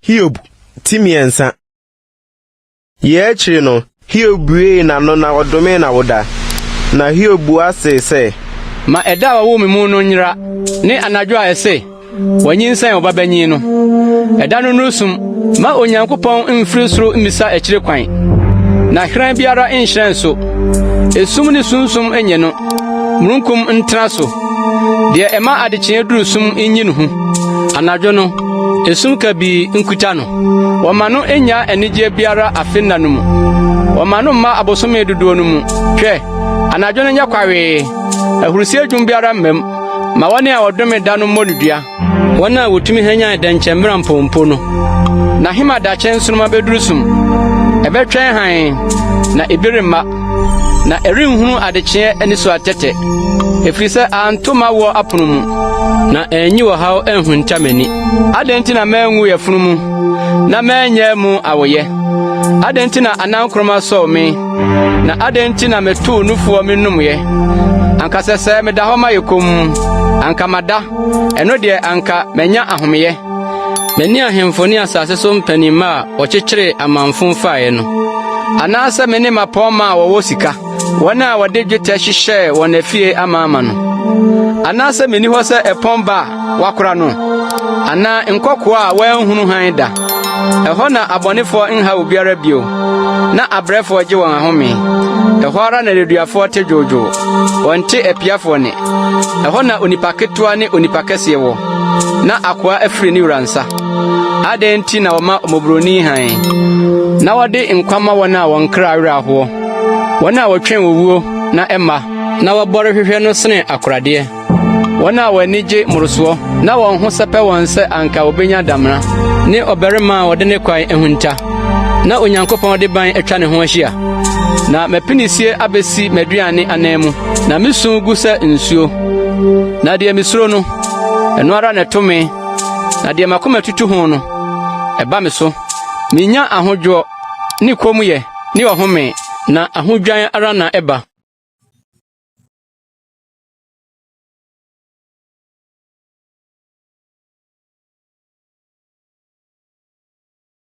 Hiob timiensa. Ye chino, Hiob we na no na odome na woda. Na Hiob ase se. Ma eda wo me mu no nyira ne anadwo a ese. Wanyinsan obabanyi no. Eda no nusum ma Onyankopɔn mfiri soro mmisa akire kwan. Na hran biara nhyiran so. Esum ne sunsum enye no. Murunkum ntra so. De ema adekye duru sum enyi no hu. Anadwo no esum ka bi nkuta no. Woma no enya enigye biara afenna no mu. Woma no ma abosome dodo no mu. Hwɛ, anadwo no nya kwawe. Ahurusi adwum biara mmam. Ma wone a wodome da no mmodua. Wona wotumi hanya dankyemra mpompo no. Na hima da kyensonoma beduru sum. Ebetwen han na ebiremma. Na erinhunu adekye ani so atete. Efrise antoma wo apono mu. Na enyi wo haw enhunta mani. Adenti na manwu yefunu mu. Na manya mu awoye. Adenti na anankroma so me. Na adenti na metu nufuo me numye. Anka sese me da homa yekom. Anka mada. Eno de anka menya ahomeye. Meni ahemfoni asase so mpanima okyekere amanfo faaye no. Anasa meni mapoma wo sika. Wana wade dwetɛ hyehyɛ wɔ afie ama no. Anasa meni hɔ sɛ epomba wakora no. Ana nkɔkoa a wanhunu han da. Ɛhɔ na abɔnefo nha obiara bio. Na abrɛfo gye wɔn ahome. Ɛhɔ ara na reduafo te dwojo. Wɔnte apiafo ne. Ɛhɔ na onipa ketewa ne onipa kɛse wɔ. Na akoa afiri ne uransa. Adenti na wɔma omobroni han. Na wɔde nkwama wɔn a wɔn kra awraho. Wana wotwen wowuo na emma na wabore hwehwe no sene akorade. Wana wanije muruso na won ho sepe won se anka obenya damra ne oberema wode ne kwan ehunta. Na Onyankopɔn de ban atwa ne ho ahia. Na mapinisie abesi maduane anemu na misu gu se nsuo. Na de misuro no eno ara ne tome na de makoma tutu ho no eba me so minya ahodwo ne komuye ne ohome. Na ahudwan ara na eba.